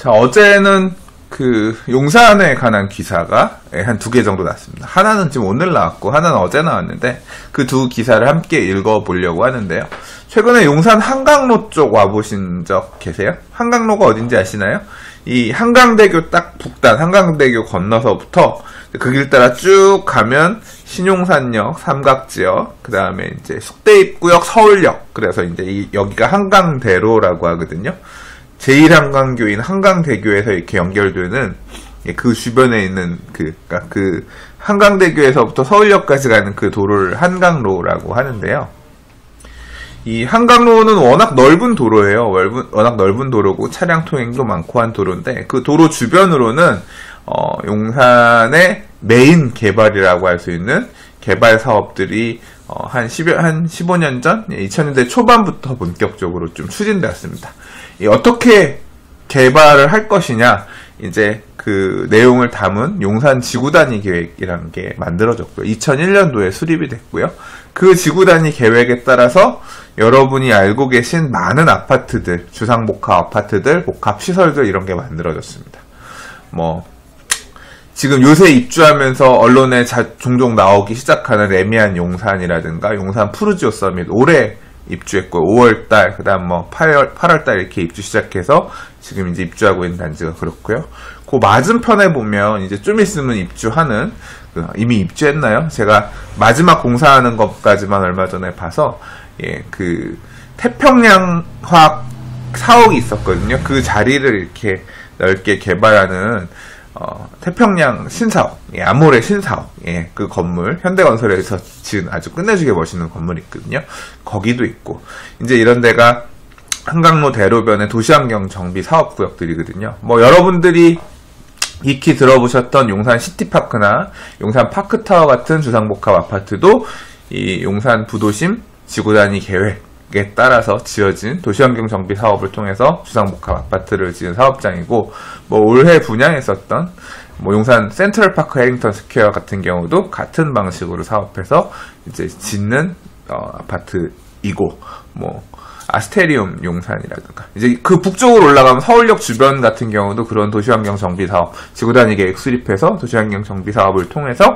자, 어제는 그 용산에 관한 기사가 한 2개 정도 났습니다. 하나는 지금 오늘 나왔고 하나는 어제 나왔는데 그 두 기사를 함께 읽어보려고 하는데요. 최근에 용산 한강로 쪽 와보신 적 계세요? 한강로가 어딘지 아시나요? 이 한강대교 딱 북단, 한강대교 건너서부터 그 길 따라 쭉 가면 신용산역, 삼각지역, 그 다음에 이제 숙대입구역, 서울역. 그래서 이제 여기가 한강대로라고 하거든요. 제1한강교인 한강대교에서 이렇게 연결되는 그 주변에 있는 그러니까 그 한강대교에서부터 서울역까지 가는 그 도로를 한강로라고 하는데요. 이 한강로는 워낙 넓은 도로예요. 워낙 넓은 도로고 차량 통행도 많고 한 도로인데 그 도로 주변으로는 용산의 메인 개발이라고 할 수 있는 개발 사업들이 한 15년 전, 2000년대 초반부터 본격적으로 좀 추진되었습니다. 어떻게 개발을 할 것이냐, 이제 그 내용을 담은 용산 지구단위 계획이라는 게 만들어졌고요. 2001년도에 수립이 됐고요. 그 지구단위 계획에 따라서 여러분이 알고 계신 많은 아파트들, 주상복합 아파트들, 복합시설들 이런 게 만들어졌습니다. 지금 요새 입주하면서 언론에 종종 나오기 시작하는 레미안 용산이라든가 용산 푸르지오 서밋 올해 입주했고 5월달 그다음 8월달 이렇게 입주 시작해서 지금 이제 입주하고 있는 단지가 그렇고요. 그 맞은편에 보면 이제 좀 있으면 입주하는 이미 입주했나요? 제가 마지막 공사하는 것까지만 얼마 전에 봐서 그 태평양화학 사옥이 있었거든요. 그 자리를 이렇게 넓게 개발하는 태평양 신사옥, 아모레 신사옥, 그 건물, 현대건설에서 지은 아주 끝내주게 멋있는 건물이 있거든요. 거기도 있고, 이제 이런 데가 한강로 대로변의 도시환경 정비 사업구역들이거든요. 여러분들이 익히 들어보셨던 용산 시티파크나 용산 파크타워 같은 주상복합 아파트도 이 용산 부도심 지구단위 계획에 따라서 지어진 도시환경 정비 사업을 통해서 주상복합 아파트를 지은 사업장이고, 올해 분양했었던 용산 센트럴파크 해링턴 스퀘어 같은 경우도 같은 방식으로 사업해서 이제 짓는 아파트이고, 아스테리움 용산이라든가 이제 그 북쪽으로 올라가면 서울역 주변 같은 경우도 그런 도시환경 정비 사업, 지구단위 계획 수립해서 도시환경 정비 사업을 통해서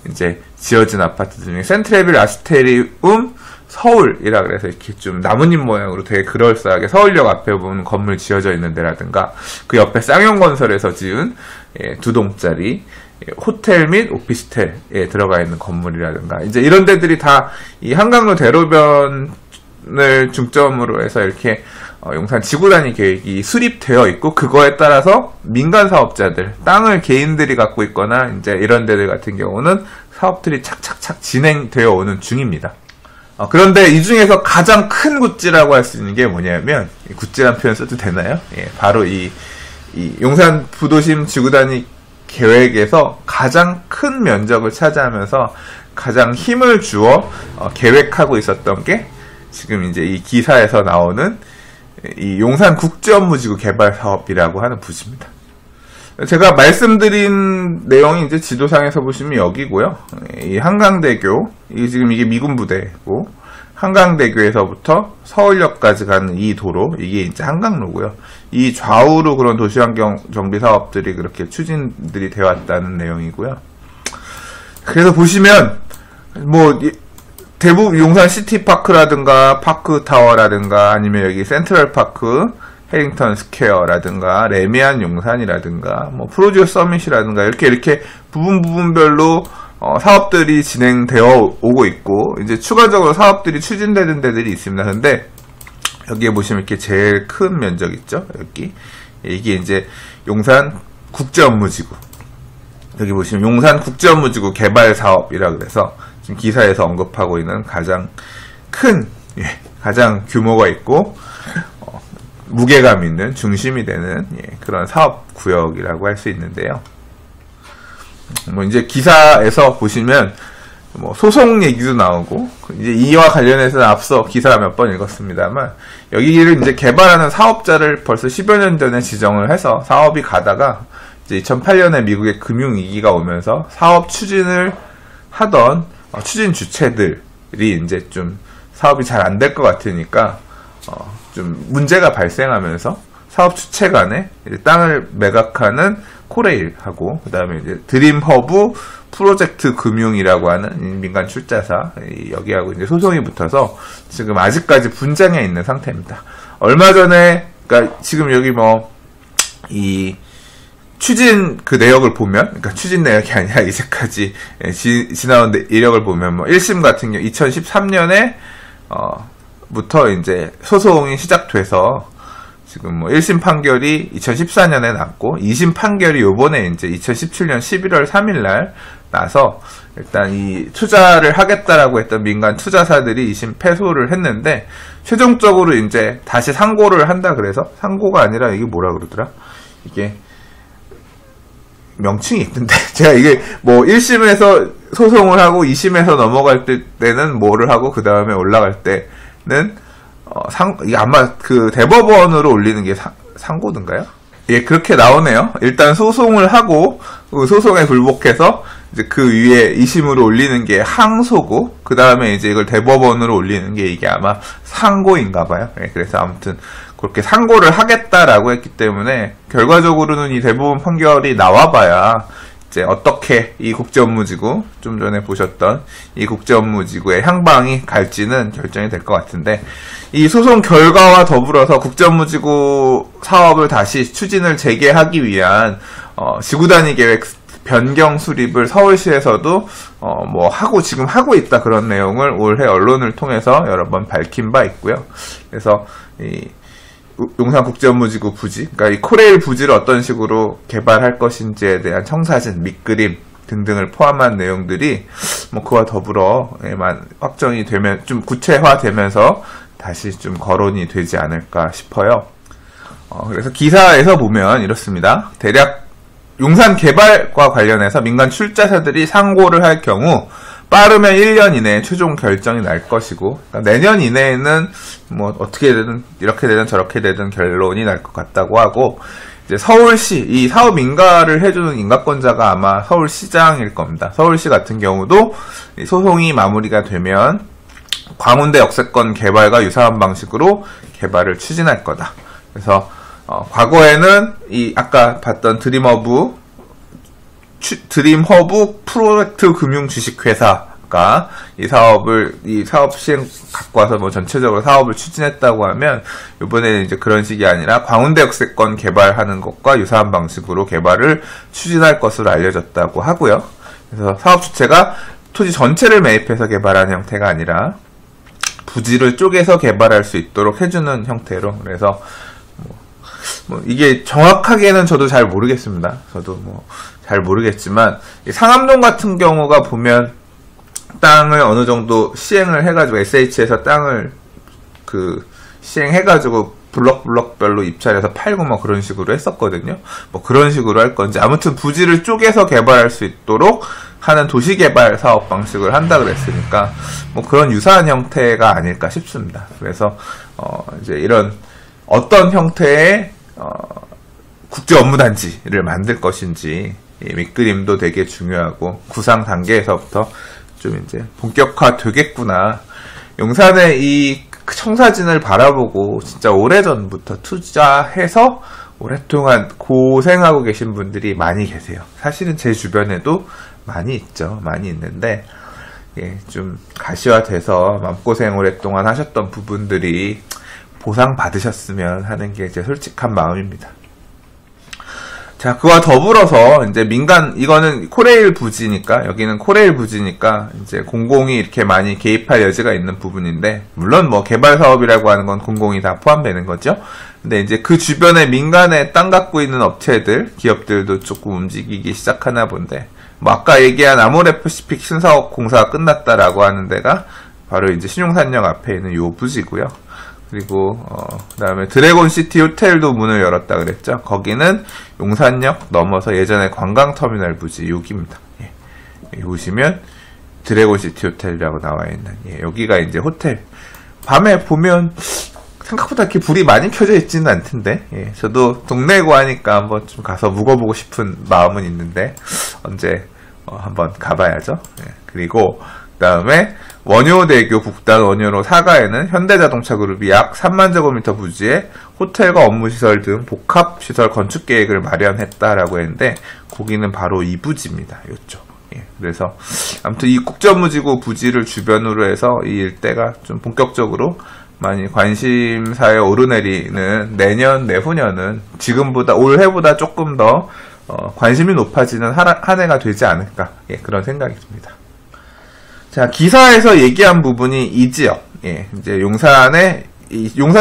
이제 지어진 아파트 중에 센트레빌 아스테리움 서울이라 그래서 이렇게 좀 나뭇잎 모양으로 되게 그럴싸하게 서울역 앞에 보면 건물 지어져 있는 데라든가 그 옆에 쌍용건설에서 지은 2동짜리 호텔 및 오피스텔에 들어가 있는 건물이라든가 이제 이런 데들이 다 이 한강로 대로변을 중점으로 해서 이렇게 용산 지구단위 계획이 수립되어 있고, 그거에 따라서 민간 사업자들, 땅을 개인들이 갖고 있거나 이제 이런 데들 같은 경우는 사업들이 착착착 진행되어 오는 중입니다. 그런데 이 중에서 가장 큰 굿즈라고 할 수 있는 게 뭐냐면, 굿즈란 표현 써도 되나요? 바로 이 용산 부도심 지구단위 계획에서 가장 큰 면적을 차지하면서 가장 힘을 주어 계획하고 있었던 게 지금 이제 이 기사에서 나오는 이 용산 국제업무지구 개발 사업이라고 하는 부지입니다. 제가 말씀드린 내용이 이제 지도상에서 보시면 여기고요. 이 한강대교, 지금 이게 미군 부대고, 한강대교에서부터 서울역까지 가는 이 도로, 이게 이제 한강로고요. 이 좌우로 그런 도시환경 정비 사업들이 그렇게 추진들이 되어 왔다는 내용이고요. 그래서 보시면, 대부분 용산 시티파크라든가 파크타워라든가 아니면 여기 센트럴파크 해링턴 스퀘어라든가 레미안 용산이라든가 푸르지오 서밋이라든가 이렇게 부분별로 사업들이 진행되어 오고 있고, 이제 추가적으로 사업들이 추진되는 데들이 있습니다. 근데 여기에 보시면 이렇게 제일 큰 면적 있죠? 여기 이게 이제 용산 국제업무지구, 여기 보시면 용산 국제업무지구 개발 사업이라 그래서 지금 기사에서 언급하고 있는 가장 큰, 가장 규모가 있고 무게감 있는 중심이 되는 그런 사업 구역이라고 할 수 있는데요. 이제 기사에서 보시면 소송 얘기도 나오고, 이제 이와 관련해서는 앞서 기사를 몇 번 읽었습니다만, 여기를 이제 개발하는 사업자를 벌써 10여 년 전에 지정을 해서 사업이 가다가 이제 2008년에 미국의 금융위기가 오면서 사업 추진을 하던 추진 주체들이 이제 좀 사업이 잘 안 될 것 같으니까 좀 문제가 발생하면서 사업 주체 간에 땅을 매각하는 코레일하고, 그 다음에 이제 드림허브 프로젝트 금융이라고 하는 민간 출자사, 여기하고 이제 소송이 붙어서 지금 아직까지 분쟁에 있는 상태입니다. 얼마 전에, 그러니까 지금 여기 이 추진 그 내역을 보면, 그러니까 추진 내역이 아니라 이제까지 지나온 이력을 보면 1심 같은 경우 2013년에 부터 이제 소송이 시작돼서 지금 1심 판결이 2014년에 났고 2심 판결이 요번에 이제 2017년 11월 3일 날 나서 일단 이 투자를 하겠다라고 했던 민간 투자사들이 2심 패소를 했는데 최종적으로 이제 다시 상고를 한다 그래서, 상고가 아니라 이게 뭐라 그러더라? 이게 명칭이 있던데 제가 이게 1심에서 소송을 하고 2심에서 넘어갈 때는 뭐를 하고 그 다음에 올라갈 때는 이게 아마 그 대법원으로 올리는 게 상고든가요? 예, 그렇게 나오네요. 일단 소송을 하고 그 소송에 불복해서 이제 그 위에 2심으로 올리는 게 항소고, 그 다음에 이제 이걸 대법원으로 올리는 게 이게 아마 상고인가 봐요. 예, 그래서 아무튼 그렇게 상고를 하겠다라고 했기 때문에 결과적으로는 이 대법원 판결이 나와봐야 이제 어떻게 이 국제업무지구, 좀 전에 보셨던 이 국제업무지구의 향방이 갈지는 결정이 될 것 같은데, 이 소송 결과와 더불어서 국제업무지구 사업을 다시 추진을 재개하기 위한 지구 단위 계획 변경 수립을 서울시에서도 지금 하고 있다, 그런 내용을 올해 언론을 통해서 여러 번 밝힌 바 있고요. 그래서 이 용산국제업무지구 부지, 그러니까 이 코레일 부지를 어떤 식으로 개발할 것인지에 대한 청사진, 밑그림 등등을 포함한 내용들이 그와 더불어 확정이 되면 좀 구체화되면서 다시 좀 거론이 되지 않을까 싶어요. 그래서 기사에서 보면 이렇습니다. 대략 용산 개발과 관련해서 민간 출자사들이 상고를 할 경우 빠르면 1년 이내에 최종 결정이 날 것이고, 그러니까 내년 이내에는 어떻게 되든 이렇게 되든 저렇게 되든 결론이 날 것 같다고 하고, 이제 서울시, 이 사업 인가를 해주는 인가권자가 아마 서울시장일 겁니다. 서울시 같은 경우도 소송이 마무리가 되면 광운대 역세권 개발과 유사한 방식으로 개발을 추진할 거다. 그래서 과거에는 이 아까 봤던 드림허브 프로젝트 금융 주식회사가 이 사업 시행 갖고 와서 전체적으로 사업을 추진했다고 하면, 이번에는 이제 그런 식이 아니라 광운대 역세권 개발하는 것과 유사한 방식으로 개발을 추진할 것으로 알려졌다고 하고요. 그래서 사업 주체가 토지 전체를 매입해서 개발하는 형태가 아니라 부지를 쪼개서 개발할 수 있도록 해주는 형태로, 그래서 이게 정확하게는 저도 잘 모르겠습니다. 저도 잘 모르겠지만, 상암동 같은 경우가 보면 땅을 어느 정도 시행을 해가지고 SH에서 땅을 시행해가지고 블럭별로 입찰해서 팔고 그런 식으로 했었거든요. 그런 식으로 할 건지, 아무튼 부지를 쪼개서 개발할 수 있도록 하는 도시개발 사업 방식을 한다 그랬으니까 그런 유사한 형태가 아닐까 싶습니다. 그래서 이제 이런 어떤 형태의 국제업무단지를 만들 것인지 밑그림도 되게 중요하고, 구상 단계에서부터 좀 이제 본격화 되겠구나. 용산의 이 청사진을 바라보고 진짜 오래전부터 투자해서 오랫동안 고생하고 계신 분들이 많이 계세요. 사실은 제 주변에도 많이 있죠. 많이 있는데, 좀 가시화돼서 마음고생 오랫동안 하셨던 부분들이 보상받으셨으면 하는 게 제 솔직한 마음입니다. 자, 그와 더불어서 이제 이거는 코레일 부지니까, 여기는 코레일 부지니까 이제 공공이 이렇게 많이 개입할 여지가 있는 부분인데, 물론 개발 사업이라고 하는 건 공공이 다 포함되는 거죠. 근데 이제 그 주변에 민간에 땅 갖고 있는 업체들, 기업들도 조금 움직이기 시작하나 본데, 아까 얘기한 아모레퍼시픽 신사업 공사가 끝났다라고 하는 데가 바로 이제 신용산역 앞에 있는 요 부지고요. 그리고 그 다음에 드래곤시티 호텔도 문을 열었다 그랬죠. 거기는 용산역 넘어서 예전에 관광터미널 부지 여기입니다. 여기 보시면 드래곤시티 호텔이라고 나와 있는, 여기가 이제 호텔. 밤에 보면 생각보다 이렇게 불이 많이 켜져 있지는 않던데, 저도 동네고 하니까 한번 좀 가서 묵어보고 싶은 마음은 있는데 언제 한번 가봐야죠. 그리고 그 다음에 원효대교 북단 원효로 4가에는 현대자동차그룹이 약 3만 제곱미터 부지에 호텔과 업무시설 등 복합시설 건축 계획을 마련했다라고 했는데, 거기는 바로 이 부지입니다. 이쪽. 예, 그래서 아무튼 이 국제업무지구 부지를 주변으로 해서 이 일대가 좀 본격적으로 많이 관심사에 오르내리는 내년, 내후년은 지금보다, 올해보다 조금 더 관심이 높아지는 한 해가 되지 않을까, 예, 그런 생각이 듭니다. 자, 기사에서 얘기한 부분이 이 지역, 예, 이제 용산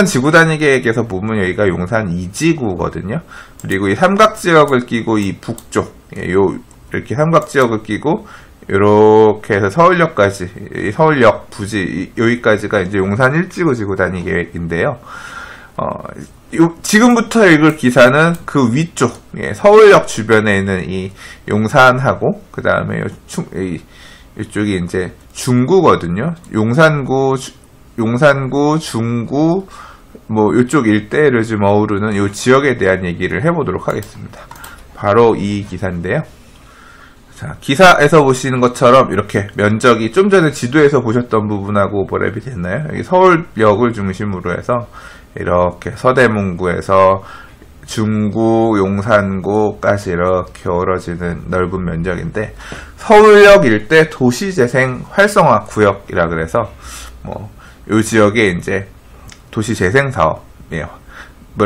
지구단위 계획에서 보면 여기가 용산 2지구거든요. 그리고 이 삼각지역을 끼고 이 북쪽, 예, 이렇게 삼각지역을 끼고 이렇게 해서 서울역까지, 서울역 부지 여기까지가 이제 용산 1지구 지구단위 계획인데요. 지금부터 읽을 기사는 그 위쪽, 예, 서울역 주변에 있는 이 용산하고 그 다음에 이쪽이 이제 중구거든요. 용산구, 중구, 뭐 이쪽 일대를 좀 어우르는 이 지역에 대한 얘기를 해보도록 하겠습니다. 바로 이 기사인데요. 자, 기사에서 보시는 것처럼 이렇게 면적이 좀 전에 지도에서 보셨던 부분하고 오버랩이 됐나요? 여기 서울역을 중심으로 해서 이렇게 서대문구에서 중구, 용산구까지 이렇게 어우러지는 넓은 면적인데, 서울역 일대 도시재생 활성화 구역이라 그래서 뭐 이 지역에 이제 도시재생 사업을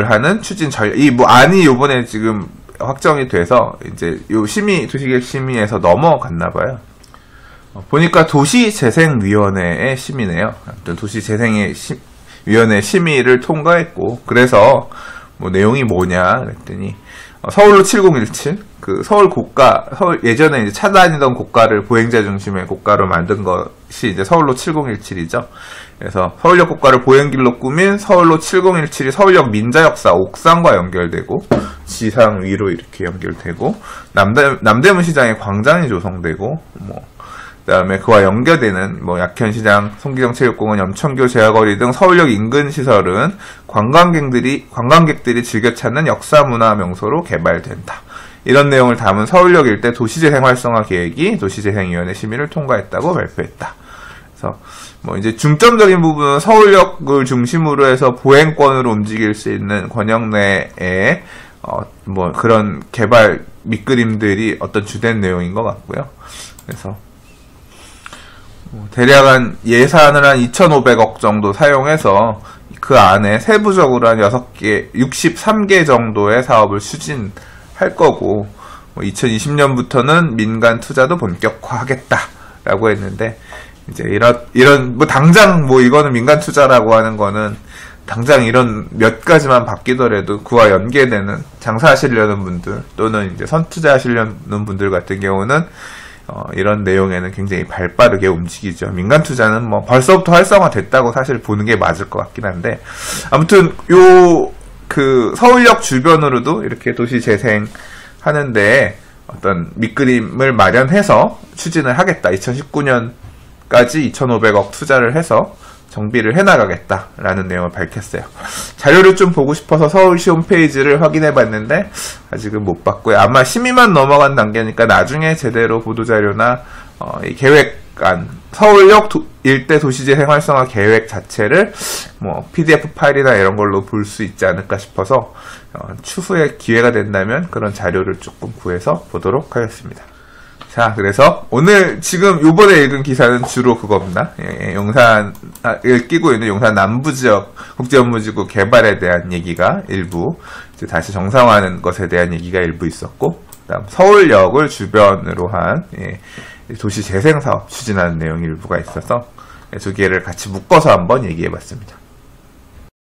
하는 추진 전략, 이 뭐 안이 요번에 지금 확정이 돼서 이제 요 도시계획 심의에서 넘어갔나 봐요. 보니까 도시재생위원회의 심의네요. 아무튼 도시재생위원회 심의를 통과했고, 그래서 뭐 내용이 뭐냐 그랬더니 서울로 7017, 그 서울 예전에 이제 찾아다니던 고가를 보행자 중심의 고가로 만든 것이 이제 서울로 7017이죠. 그래서 서울역 고가를 보행길로 꾸민 서울로 7017이 서울역 민자역사 옥상과 연결되고, 지상 위로 이렇게 연결되고, 남대문 시장에 광장이 조성되고, 뭐 그다음에 그와 연계되는 뭐 약현시장, 송기정 체육공원, 염천교 제화거리 등 서울역 인근 시설은 관광객들이 즐겨 찾는 역사문화 명소로 개발된다. 이런 내용을 담은 서울역 일대 도시재생 활성화 계획이 도시재생위원회 심의를 통과했다고 발표했다. 그래서 뭐 이제 중점적인 부분은 서울역을 중심으로 해서 보행권으로 움직일 수 있는 권역 내에 뭐 그런 개발 밑그림들이 어떤 주된 내용인 것 같고요. 그래서 대략 한 예산을 한 2,500억 정도 사용해서 그 안에 세부적으로 한 63개 정도의 사업을 추진할 거고, 2020년부터는 민간 투자도 본격화하겠다라고 했는데, 이제 이런 뭐 당장 뭐 이거는 민간 투자라고 하는 거는 당장 이런 몇 가지만 바뀌더라도 그와 연계되는 장사하시려는 분들 또는 이제 선투자하시려는 분들 같은 경우는 이런 내용에는 굉장히 발빠르게 움직이죠. 민간 투자는 뭐 벌써부터 활성화됐다고 사실 보는 게 맞을 것 같긴 한데, 아무튼 그 서울역 주변으로도 이렇게 도시 재생 하는데 어떤 밑그림을 마련해서 추진을 하겠다. 2019년까지 2,500억 투자를 해서 정비를 해나가겠다라는 내용을 밝혔어요. 자료를 좀 보고 싶어서 서울시 홈페이지를 확인해 봤는데 아직은 못 봤고요. 아마 심의만 넘어간 단계니까 나중에 제대로 보도자료나 이 계획안, 서울역 일대 도시재생 활성화 계획 자체를 뭐 PDF 파일이나 이런 걸로 볼 수 있지 않을까 싶어서 추후에 기회가 된다면 그런 자료를 조금 구해서 보도록 하겠습니다. 자, 그래서 오늘 지금 요번에 읽은 기사는 주로 그겁니다. 용산을 끼고 있는 용산 남부지역 국제업무지구 개발에 대한 얘기가 일부, 이제 다시 정상화하는 것에 대한 얘기가 일부 있었고, 그다음 서울역을 주변으로 한 도시 재생 사업 추진하는 내용 일부가 있어서 두 개를 같이 묶어서 한번 얘기해봤습니다.